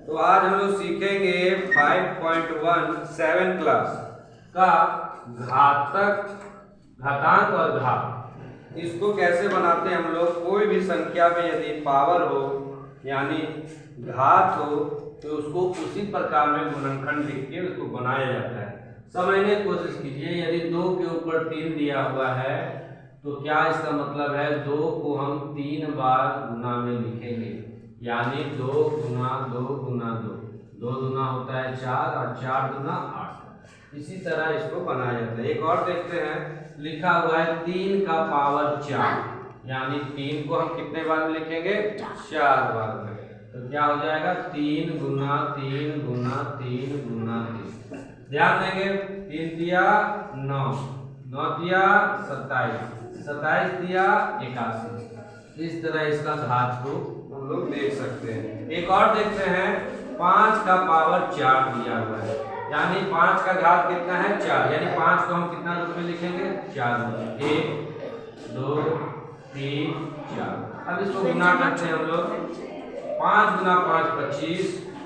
तो आज हम लोग सीखेंगे 5.1 7 क्लास का घातांक और घात। इसको कैसे बनाते हैं हम लोग। कोई भी संख्या में यदि पावर हो यानी घात हो तो उसको उसी प्रकार में गुणनखंड लिख के उसको बनाया जाता है। समझने की कोशिश कीजिए। यदि 2 के ऊपर 3 दिया हुआ है तो क्या इसका मतलब है 2 को हम 3 बार गुना में लिखेंगे, यानी 2 गुना 2 गुना 2, 2 गुना होता है 4 और 4 गुना 8। इसी तरह इसको बनाया जाता है। एक और देखते हैं, लिखा हुआ है 3 का पावर 4, यानी 3 को हम कितने बार में लिखेंगे, 4 बार में। तो क्या हो जाएगा 3 गुना 3 गुना 3 गुना 3। ध्यान देंगे, 3 दिया 9, 9 दिया 27, 27 दिया 81। इस तरह इसका घात को हम लोग देख सकते हैं। एक और देखते हैं, 5 का पावर 4 दिया हुआ है, यानी 5 का घात कितना है 4, यानी 5 को हम कितना रूप में लिखेंगे 4 में। 1 2 3 4। अब इसको गुना करते हैं हम लोग। 5 गुना 5 25,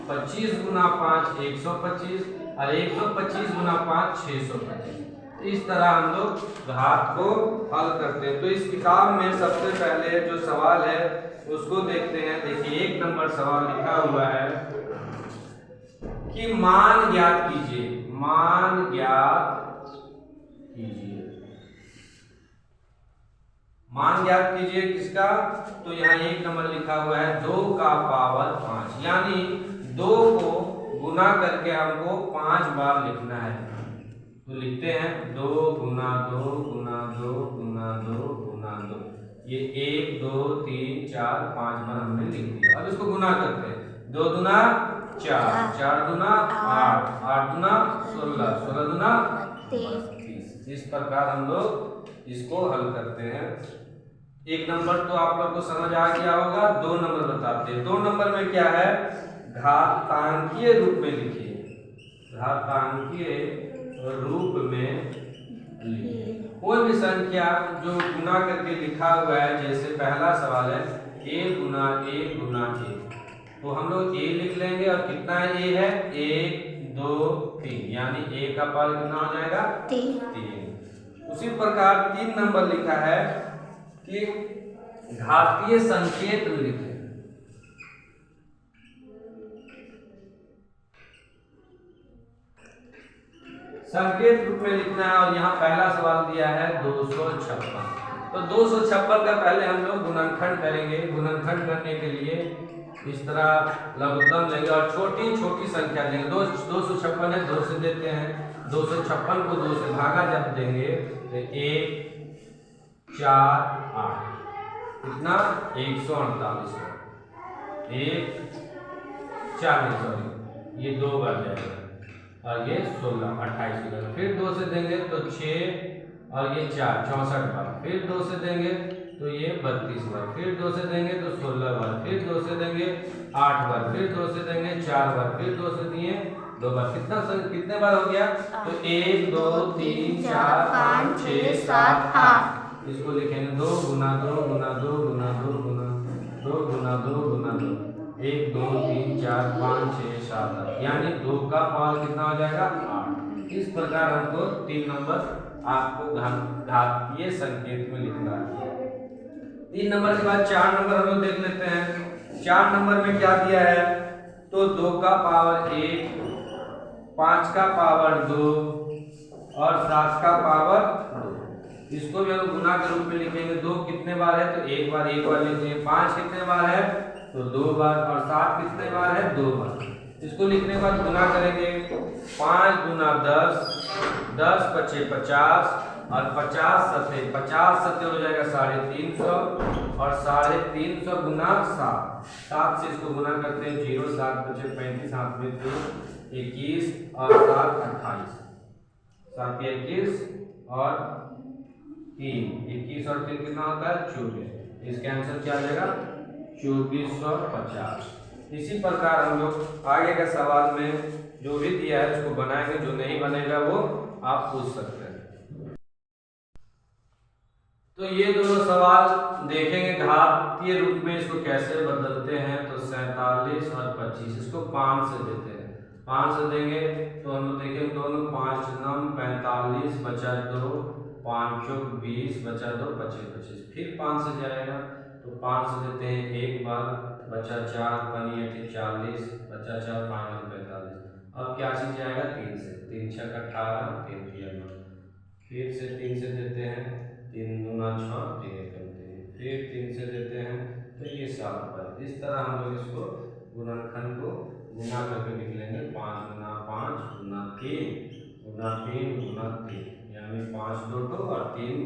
25 गुना 5 125 और 125 गुना 5 625। इस तरह हम लोग घात को हल करते हैं। तो इस किताब में सबसे पहले जो सवाल है उसको देखते हैं। देखिए 1 नंबर सवाल लिखा हुआ है कि मान ज्ञात कीजिए, मान ज्ञात कीजिए, मान ज्ञात कीजिए किसका। तो यहाँ 1 नंबर लिखा हुआ है 2 का पावर 5, यानी 2 को गुना करके हमको 5 बार लिखना है। तो लिखते हैं 2 गुना 2 गुना 2 गुना 2 गुना 2। ये 1 2 3 4 5 बार हमने लिख दिया। अब इसको गुना करते हैं। 2 दुना 4, 4 दुना 8, 8 दुना 16, 16 दुना 32। इस प्रकार हम लोग इसको हल करते हैं। 1 नंबर तो आप लोग को समझ आ गया होगा। 2 नंबर बताते हैं। 2 नंबर में क्या है, घातांकीय रूप में लिखिए, घातांकीय रूप में लिखिए। कोई भी संख्या जो गुना करके लिखा हुआ है, जैसे पहला सवाल है a Guna a Guna a, तो हम लोग a लिख लेंगे और कितना a है 1 2 3, यानी a का पावर कितना हो जाएगा 3। उसी प्रकार 3 नंबर लिखा है कि घातीय संकेत में लिखे। संकेत रूप में लिखना है और यहाँ पहला सवाल दिया है 256। तो 256 का पहले हम लोग गुणनखंड करेंगे। गुणनखंड करने के लिए इस तरह लघुत्तम लेंगे और छोटी छोटी संख्या लेंगे। 256 है, 2 से देते हैं। 256 को 2 से भागा जब देंगे तो 1 4 8 कितना 148, 1 40, सॉरी ये 2 बार जाएगा और ये 16 28 हो जाएगा। फिर 2 से देंगे तो 6 और ये 4 64 बार। फिर 2 से देंगे तो ये 32 बार। फिर 2 से देंगे तो 16 बार। फिर 2 से देंगे 8 बार। फिर 2 से देंगे 4 बार। फिर 2 से दिए 2 बार। कितने बार हो गया, तो 1 2 3 4 5 6 7 8। इसको लिखेंगे 2 गुना 2 गुना 2 गुना 2 गुना 2 गुना 2 गुना 2, 1 2 3 4 5 6 7 8, यानी 2 का पावर कितना हो जाएगा 8। इस प्रकार हमको 3 नंबर आपको घातीय संकेत में लिखना है। 3 नंबर के बाद 4 नंबर हम लोग देख लेते हैं। 4 नंबर में क्या दिया है, तो 2 का पावर 1, 5 का पावर 2 और 7 का पावर 2। इसको भी हम गुना के रूप में लिखेंगे। 2 कितने बार है, तो 1 बार लिखेंगे। 5 कितने बार है, तो 2 बार और 7 कितने बार है 2 बार। इसको लिखने के बाद गुना करेंगे। 5 गुना 10, 10 पचे 50 और 50 सते 50 सते हो जाएगा 350 और 350 गुना 7, 7 से इसको गुना करते हैं। 0 7 पचे 35, 7 में 3 21 और 7 28, 7 21 और 3 21 और 3 कितना होता है 24। इसका आंसर क्या आ जाएगा 2450। इसी प्रकार हम लोग आगे के सवाल में जो भी दिया है उसको बनाएंगे। जो नहीं बनेगा वो आप पूछ सकते हैं। तो ये दोनों सवाल देखेंगे घातीय रूप में इसको कैसे बदलते हैं। तो 47 और 25 इसको 5 से देते हैं, 5 से देंगे तो हम लोग देखेंगे दोनों 5 9 45 बचा 2 5 चौक 20 बचा 2 25 25 फिर 5 से जाएगा तो 5 से देते हैं एक बार बचा 4 5 40 बचा 4 5 45। अब क्या चीज जाएगा 3 से, 3 6 18 3 3 फिर से 3 से देते हैं 3 दूना 6 3 एकम 3 फिर 3 से देते हैं तो ये 7 पर। इस तरह हम लोग इसको गुणनखंड को गुना करके लिख लेंगे 5 गुना 5 गुना 3 गुना 3 गुना 3 यानी 5 2 2 और 3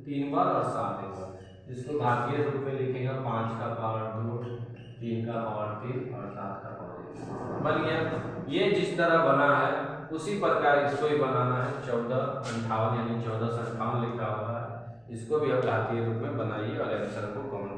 3 बार और 7 एक बार। इसको घातीय रूप में लिखेंगे 5 का पावर 2 3 का पावर 3 और 7 का पावर 1 बन गया। ये जिस तरह बना है उसी प्रकार इसको ही बनाना है। 1458 यानी 1458 लिखा हुआ है, इसको भी आप घातीय रूप में बनाइए और आंसर को कमेंट